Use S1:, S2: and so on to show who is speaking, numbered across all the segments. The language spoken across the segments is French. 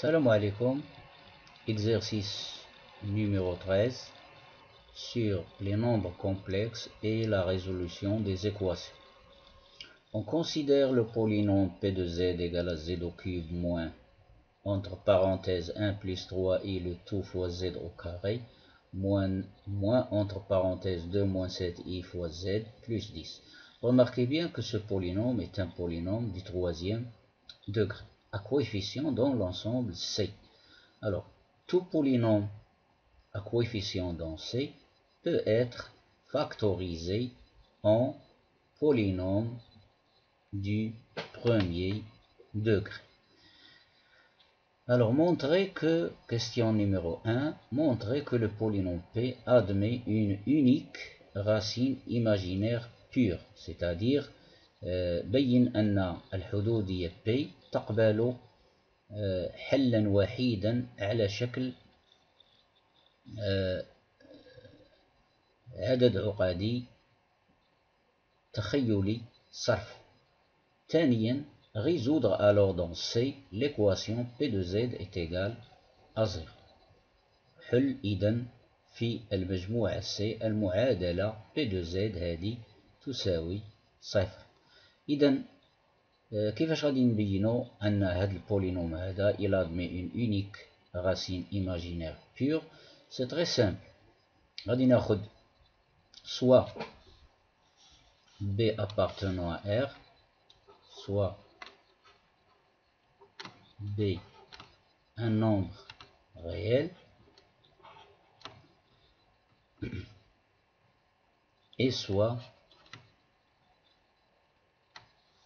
S1: Salam alaikum, exercice numéro 13 sur les nombres complexes et la résolution des équations. On considère le polynôme P de z égale à z au cube moins, entre parenthèses 1 plus 3i le tout fois z au carré, moins entre parenthèses 2 moins 7i fois z plus 10. Remarquez bien que ce polynôme est un polynôme du troisième degré, à coefficient dans l'ensemble C. Alors, tout polynôme à coefficient dans C peut être factorisé en polynôme du premier degré. Alors, question numéro 1, montrer que le polynôme P admet une unique racine imaginaire pure, c'est-à-dire بين أن الحدودية P تقبل حلا وحيدا على شكل عدد عقدي تخيلي صرف. ثانيا, résoudre alors dans C l'équation P de Z est égale à 0. حل إذن في المجموعة C المعادلة P de Z هذه تساوي 0. إذن كيفاش غادي نبينو أن هذا البولينوم هذا il admet une unique racine imaginaire pure? C'est très simple. غادي ناخد soit B appartenant à R, soit B un nombre réel, et soit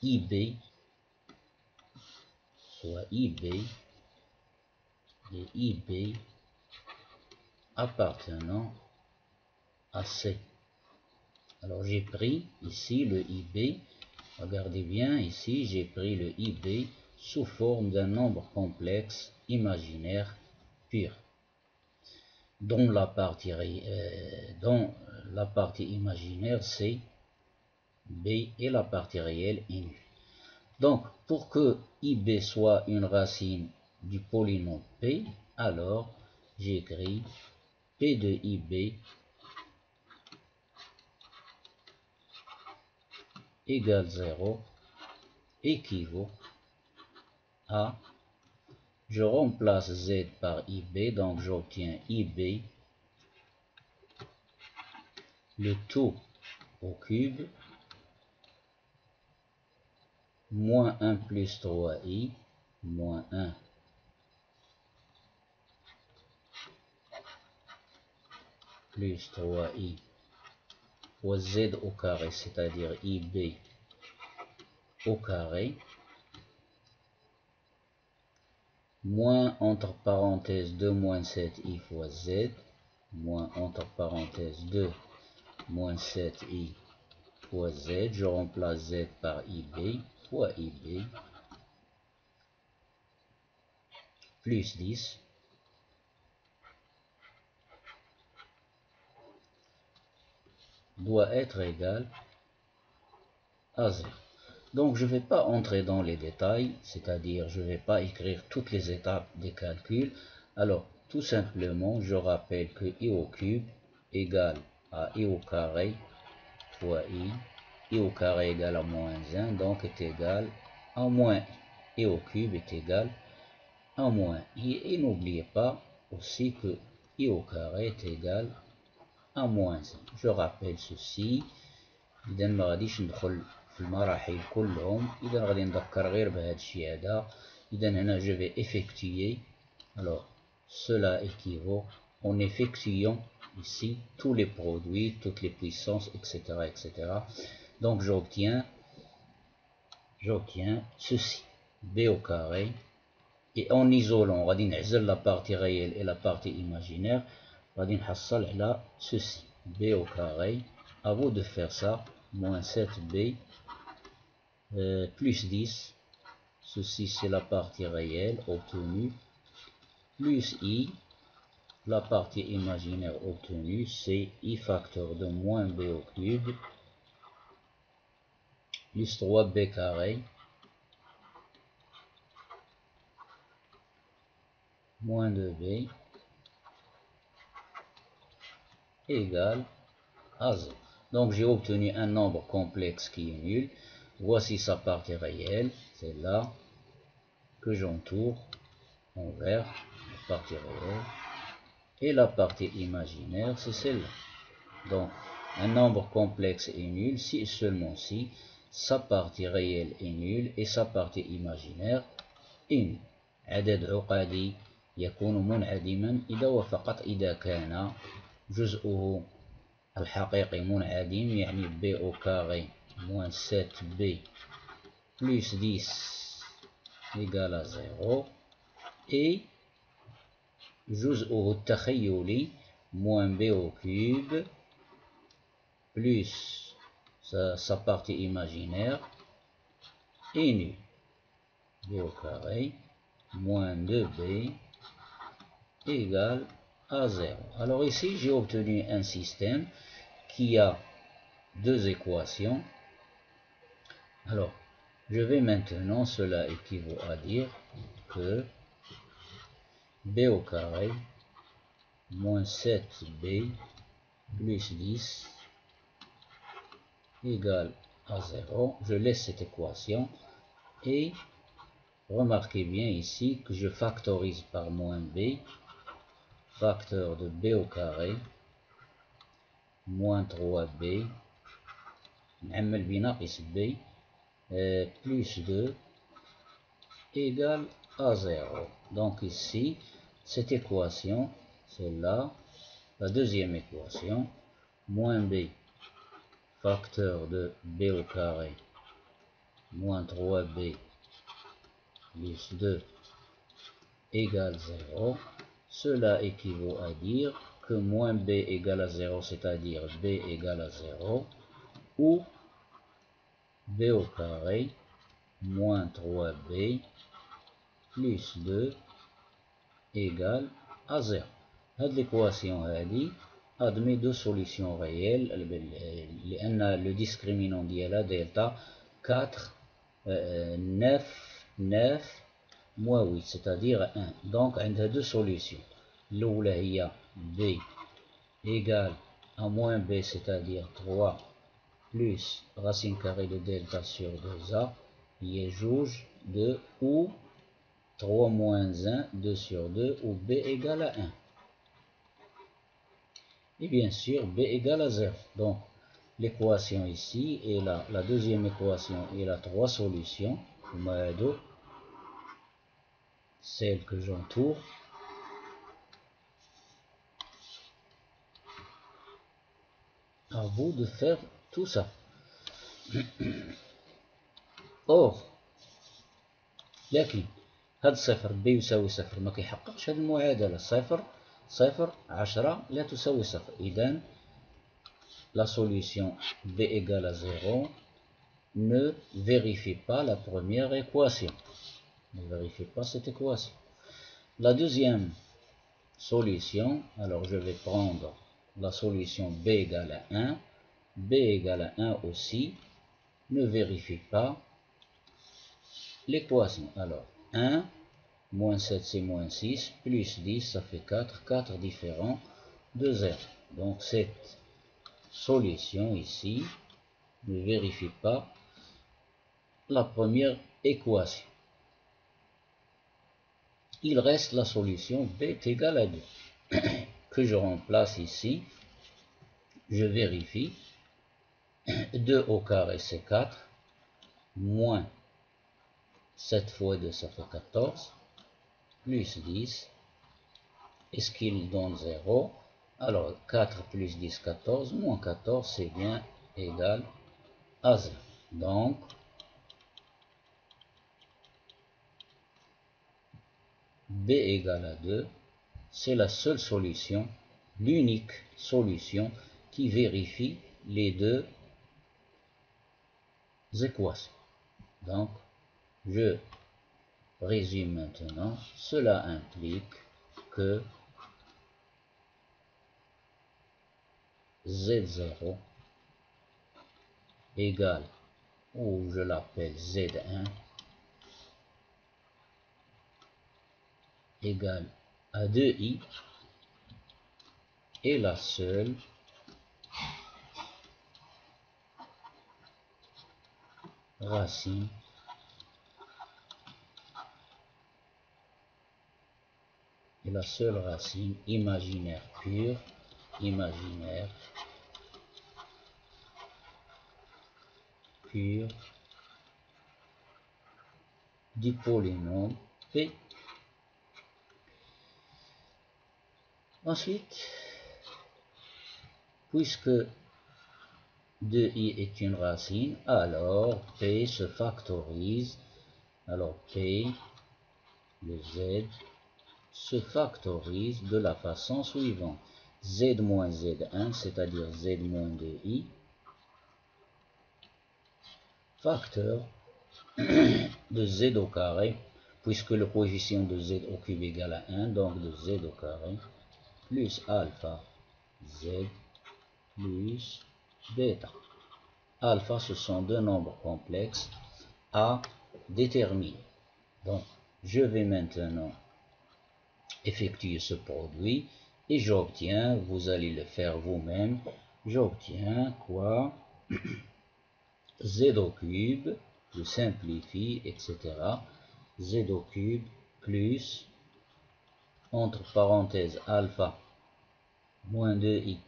S1: IB et IB appartenant à C. Alors j'ai pris ici le IB, regardez bien ici, j'ai pris le IB sous forme d'un nombre complexe imaginaire pur, dont la partie imaginaire c'est B et la partie réelle est nulle. Donc pour que IB soit une racine du polynôme P, alors j'écris P de IB égale 0 équivaut à, je remplace Z par IB, donc j'obtiens IB le tout au cube moins 1 plus 3i moins 1 plus 3i fois Z au carré, c'est-à-dire IB au carré, moins entre parenthèses 2 moins 7i fois Z, moins entre parenthèses 2 moins 7i fois Z, je remplace Z par IB, fois IB, plus 10, doit être égal à 0. Donc je ne vais pas entrer dans les détails, c'est-à-dire je ne vais pas écrire toutes les étapes des calculs. Alors tout simplement je rappelle que I au cube égale à I au carré fois I au carré égale à moins 1, donc est égal à moins I au cube est égal à moins I. Et n'oubliez pas aussi que I au carré est égal à moins 1. Je rappelle ceci. إذا ما غاديش ندخل في المراحل كلهم، إذا غادي نذكر غير بهذا الشيء هذا. إذا هنا je vais effectuer, alors cela équivaut en effectuant ici tous les produits, toutes les puissances, etc. etc. Donc j'obtiens ceci, B au carré, et en isolant غادي نعزل la partie réelle et la partie imaginaire, غادي نحصل على ceci, B au carré. À vous de faire ça, moins 7b plus 10, ceci c'est la partie réelle obtenue, plus I, la partie imaginaire obtenue, c'est I facteur de moins b au cube, plus 3b carré, moins 2b égale à 0. Donc j'ai obtenu un nombre complexe qui est nul. Voici sa partie réelle, c'est là que j'entoure en vert, la partie réelle. Et la partie imaginaire, c'est celle-là. Donc, un nombre complexe est nul si et seulement si sa partie réelle est nulle et sa partie imaginaire est nulle. عدد عقدي يكون منعدما إذا وفقط إذا كان جزءه الحقيقي منعدم يعني b au carré moins 7b plus 10 égale à 0 et جزءه التخيلي moins b au cube plus sa partie imaginaire est nul. b au carré moins 2b égale à 0. Alors ici, j'ai obtenu un système qui a deux équations. Alors, je vais maintenant, cela équivaut à dire que b au carré moins 7b plus 10 égale à 0. Je laisse cette équation et remarquez bien ici que je factorise par moins b, facteur de b au carré, moins 3b, b, plus 2 égale à 0. Donc ici, cette équation, celle-là, la deuxième équation, moins b, facteur de b au carré, moins 3b, plus 2 égale 0. Cela équivaut à dire que moins b égale à 0, c'est-à-dire b égale à 0, ou b au carré moins 3b plus 2 égale à 0. Cette équation admet deux solutions réelles لأن le discriminant ديالها delta 4 9 moins 8 c'est-à-dire 1. Donc on a deux solutions. الأولى هي b égale à moins b c'est-à-dire 3 plus racine carrée de delta sur 2a qui est juge de ou 3 moins 1, 2 sur 2, ou b égale à 1. Et bien sûr, b égale à 0. Donc, l'équation ici est là. La deuxième équation, il a trois solutions. Celle que j'entoure. À vous de faire tout ça. Or, لكن هاد صفر b يساوي صفر ما كيحققش هاد المعادلة. صفر 10 لا تساوي صفر. إذن la solution b égale à 0 ne vérifie pas la première équation. Ne vérifie pas cette équation. La deuxième solution, alors je vais prendre la solution b égale à 1. b égale à 1 aussi ne vérifie pas l'équation. Alors 1 moins 7 c'est moins 6, plus 10 ça fait 4, 4 différents de 0. Donc cette solution ici ne vérifie pas la première équation. Il reste la solution b est égale à 2 que je remplace ici. Je vérifie. 2 au carré c'est 4, moins 7 fois 2 ça fait 14, plus 10. Est-ce qu'il donne 0? Alors 4 plus 10, 14, moins 14 c'est bien égal à 0. Donc b égale à 2, c'est la seule solution, l'unique solution qui vérifie les deux équations. Donc, je résume maintenant. Cela implique que Z0 égale, ou je l'appelle Z1, égale à 2i est la seule racine imaginaire pure, du polynôme P. Ensuite, puisque 2i est une racine, alors P se factorise. Alors P, le Z, se factorise de la façon suivante. Z moins Z1, c'est-à-dire Z moins 2i, facteur de Z au carré, puisque le coefficient de Z au cube égale à 1, donc de Z au carré, plus alpha Z plus bêta. Alpha, ce sont deux nombres complexes à déterminer. Donc, je vais maintenant effectuer ce produit et j'obtiens, vous allez le faire vous-même, j'obtiens quoi? Z au cube, je simplifie, etc. Z au cube plus, entre parenthèses, alpha moins 2i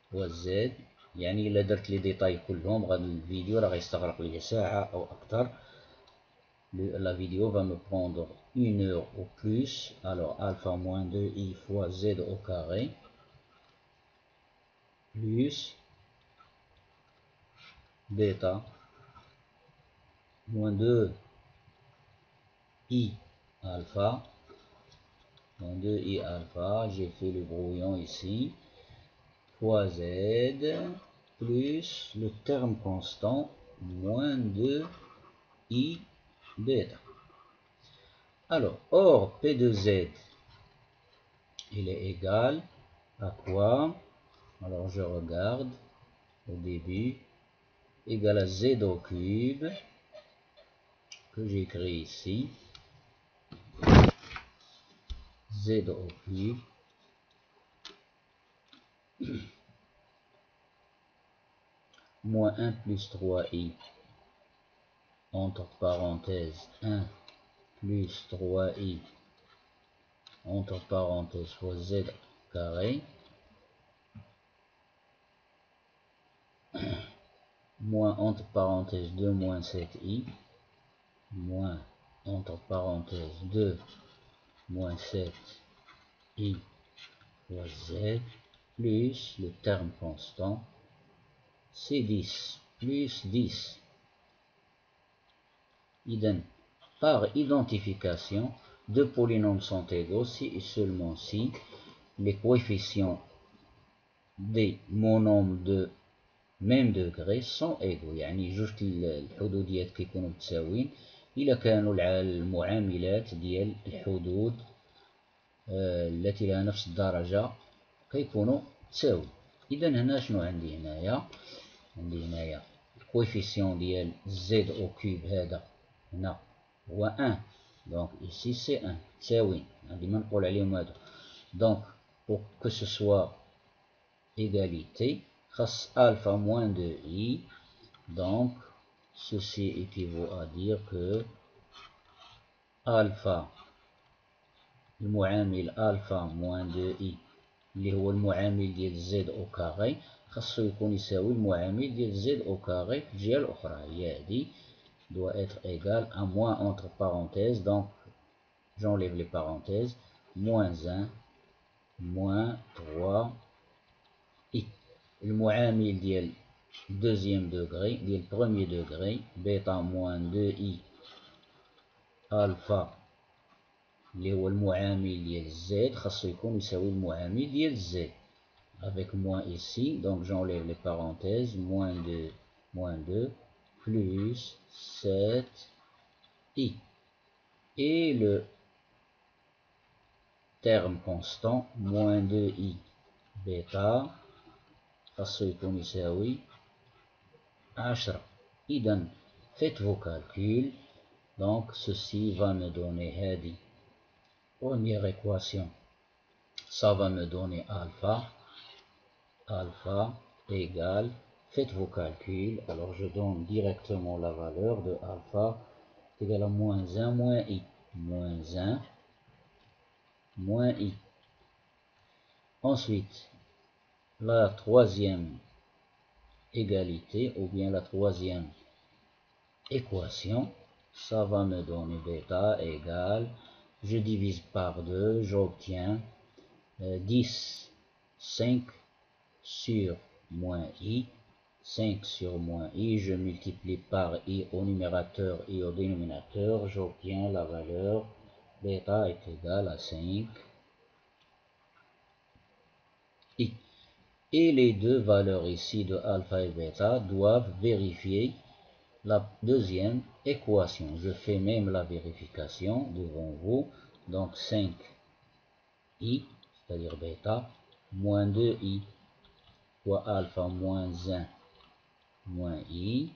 S1: fois Z. يعني إلا درت لي ديتاي كلهم غادي الفيديو راه غيستغرق لي ساعة أو أكثر. La vidéo va me prendre 1 heure ou plus. Alors alpha moins 2i fois Z au carré plus bêta moins 2i alpha moins 2i alpha, j'ai fait le brouillon ici, fois Z plus le terme constant moins 2i bêta. Alors, or P de Z, il est égal à quoi? Alors je regarde au début, égal à Z au cube, que j'écris ici, Z au cube, moins 1 plus 3i, entre parenthèses 1 plus 3i, entre parenthèses fois Z carré, moins entre parenthèses 2 moins 7i, moins entre parenthèses 2 moins 7i fois Z, plus le terme constant, c'est 10, plus 10. Idem. Par identification, deux polynômes sont égaux si et seulement si les coefficients des monomes de même degré sont égaux. يعني جوج الحدوديات كيكونوا متساويين إلا كانوا المعاملات ديال الحدود التي لها نفس الدرجة كيكونوا تساوي. إذا هنا شنو عندي هنايا؟ عندي هنايا الكويفيسيون ديال زد أو كوب هذا هنا هو 1. دونك ici c'est 1 تساوي ديما نقول عليهم هادو. دونك pour que ce soit égalité خاص alpha moins 2i. Donc ceci équivaut à dire que alpha المعامل alpha moins 2i اللي هو المعامل ديال z au carré خاصو يكون يساوي المعامل ديال z au carré في الجهة الأخرى هي هادي doit être égal à moins entre parenthèses. Donc j'enlève les parenthèses, moins 1 moins 3i. المعامل ديال deuxième degré ديال premier degré بيتا moins 2i alpha اللي هو المعامل ديال z خاصو يكون يساوي المعامل ديال z avec moins ici. Donc j'enlève les parenthèses, moins 2 plus 7i et le terme constant moins 2i bêta خاصو يكون يساوي 10. إذا faites vos calculs Donc ceci va me donner هذه première équation, ça va me donner alpha égale, faites vos calculs, alors je donne directement la valeur de alpha égale à moins 1 moins i, moins 1 moins i. Ensuite, la troisième égalité ou bien la troisième équation, ça va me donner bêta égale, je divise par 2, j'obtiens 10, 5 sur moins i, 5 sur moins i, je multiplie par i au numérateur et au dénominateur, j'obtiens la valeur bêta est égale à 5 i. Et les deux valeurs ici de alpha et bêta doivent vérifier la deuxième équation. Je fais même la vérification devant vous. Donc 5i, c'est-à-dire bêta, moins 2i fois alpha moins 1 moins i,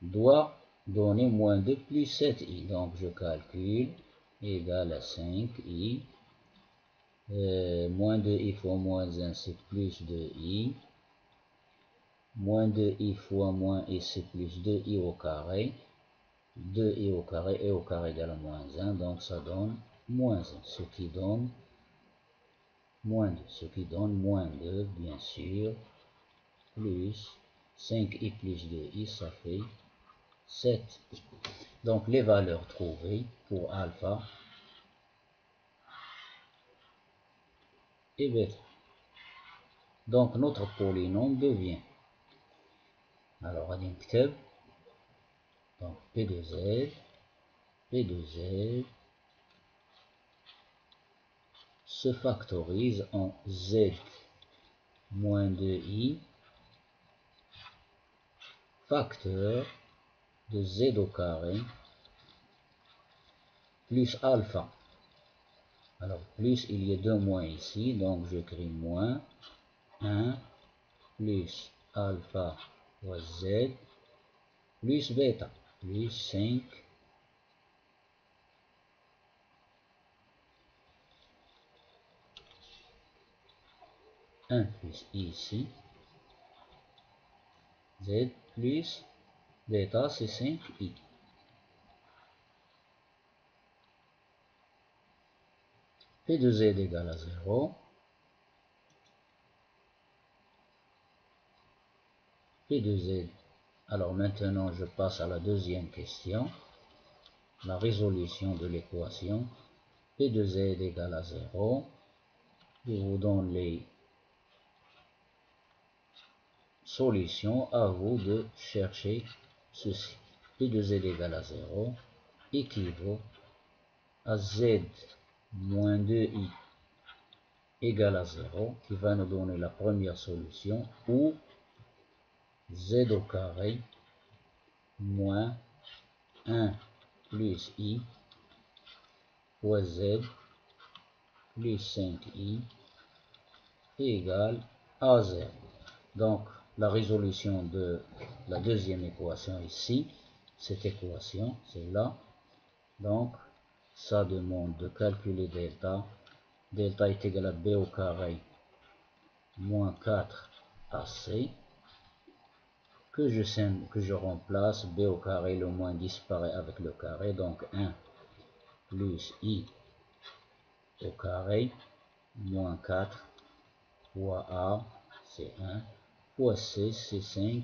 S1: doit donner moins 2 plus 7i. Donc je calcule égal à 5i. Moins 2i fois moins 1, c'est plus 2i. Moins 2i fois moins i, c'est plus 2i au carré. 2i au carré et au carré égale à moins 1. Donc ça donne moins 1, ce qui donne moins 2. Ce qui donne moins 2, bien sûr, plus 5i plus 2i, ça fait 7i. Donc les valeurs trouvées pour alpha et bêta. Donc notre polynôme devient, alors هنكتب donc P de Z se factorise en Z moins 2i facteur de Z au carré plus alpha. Alors plus, il y a deux moins ici, donc j'écris moins 1 plus alpha fois Z plus bêta plus 5 1 plus i ici, Z plus bêta c'est 5i. P de Z égale à 0. P de Z. Alors maintenant je passe à la deuxième question. La résolution de l'équation. P de Z égale à 0. Je vous donne les solutions, à vous de chercher ceci. P de Z égale à 0 équivaut à Z moins 2i égale à 0, qui va nous donner la première solution, ou Z au carré moins 1 plus i fois Z plus 5i égale à 0. Donc la résolution de la deuxième équation ici, cette équation, c'est là. Donc ça demande de calculer delta. Delta est égal à b au carré moins 4ac, que je remplace. B au carré, le moins disparaît avec le carré, donc 1 plus i au carré moins 4 fois a, c'est 1, fois c, c'est 5i,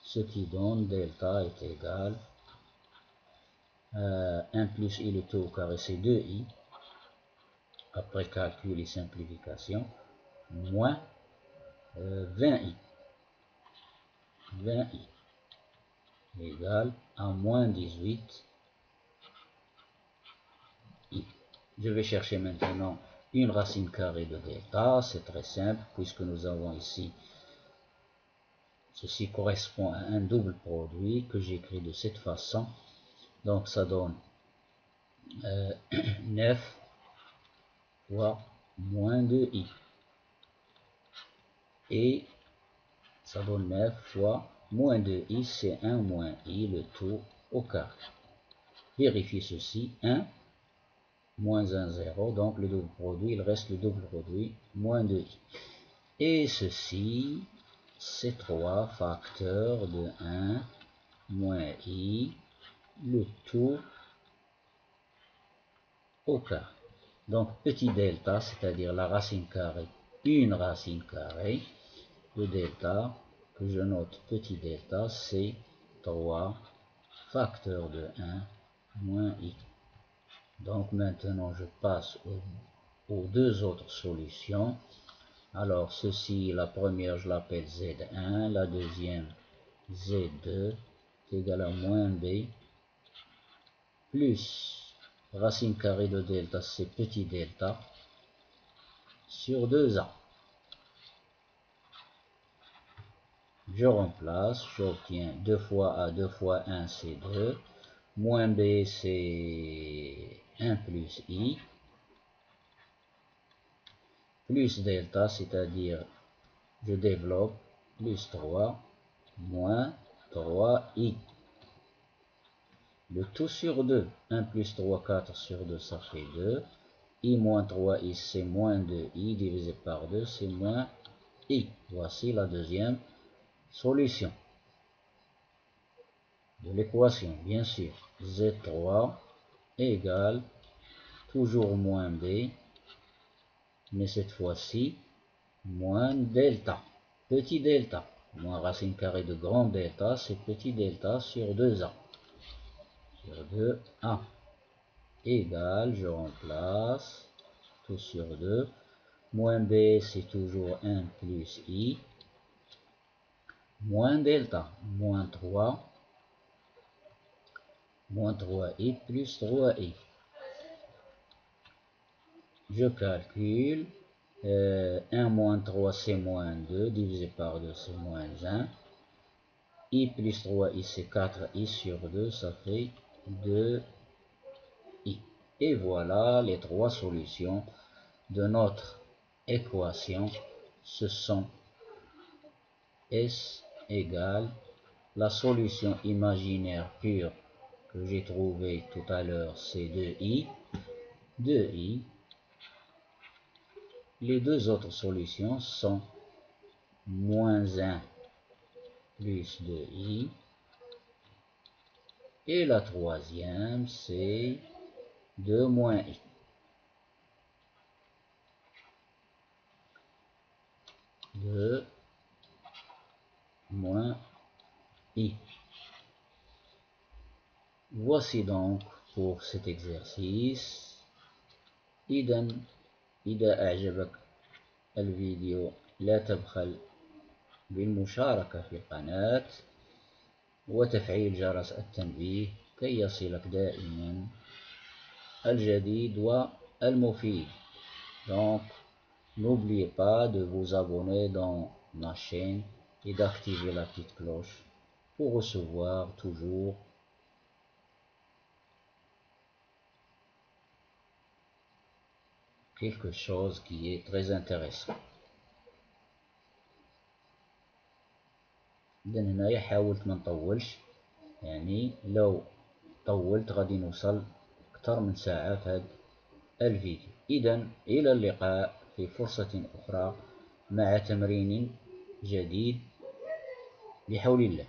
S1: ce qui donne delta est égal à 1 plus i le tout au carré, c'est 2i, après calcul et simplification, moins 20i. 20i égale à moins 18i. Je vais chercher maintenant une racine carrée de delta. C'est très simple puisque nous avons ici, ceci correspond à un double produit que j'écris de cette façon. Donc ça donne 9 fois moins 2i. Et ça donne 9 fois moins 2i, c'est 1 moins i, le tout au carré. Vérifiez ceci, 1, moins 1, 0, donc le double produit, il reste le double produit, moins 2i. Et ceci, c'est 3 facteurs de 1 moins i, le tout au carré. Donc petit delta, c'est-à-dire la racine carrée, une racine carrée, le delta, que je note petit delta, c'est 3 facteurs de 1 moins i. Donc maintenant je passe aux deux autres solutions. Alors ceci, la première je l'appelle Z1, la deuxième Z2 est égal à moins B plus racine carrée de delta, c'est petit delta, sur 2A. Je remplace, j'obtiens 2 fois A, 2 fois 1, c'est 2. Moins B, c'est 1 plus I. Plus delta, c'est-à-dire, je développe, plus 3, moins 3I. Le tout sur 2. 1 plus 3, 4 sur 2, ça fait 2. I moins 3i, c'est moins 2i, divisé par 2, c'est moins i. Voici la deuxième solution de l'équation, bien sûr. Z3 égale toujours moins b, mais cette fois-ci, moins delta. Petit delta, moins racine carrée de grand delta, c'est petit delta sur 2a. Sur 2a. Égale, je remplace, tout sur 2. Moins b, c'est toujours 1 plus i. Moins delta, moins 3. Moins 3i plus 3i. Je calcule. 1 moins 3, c'est moins 2. Divisé par 2, c'est moins 1. I plus 3i, c'est 4i sur 2. Ça fait 2i. Et voilà les trois solutions de notre équation. Ce sont S égale la solution imaginaire pure que j'ai trouvée tout à l'heure, c'est 2i. 2i. Les deux autres solutions sont moins 1 plus 2i. Et la troisième, c'est 2 moins i. 2 moins i. Voici donc pour cet exercice. إذا أعجبك الفيديو لا تبخل بالمشاركة في القناة وتفعيل جرس التنبيه كي يصلك دائما الجديد والمفيد. Donc, n'oubliez pas de vous abonner dans ma chaîne et d'activer la petite cloche pour recevoir toujours quelque chose qui est très intéressant. إذا هنايا حاولت ما نطولش، يعني لو طولت غادي نوصل أكثر من ساعة في هذا الفيديو. إذا إلى اللقاء في فرصة أخرى مع تمرين جديد بحول الله.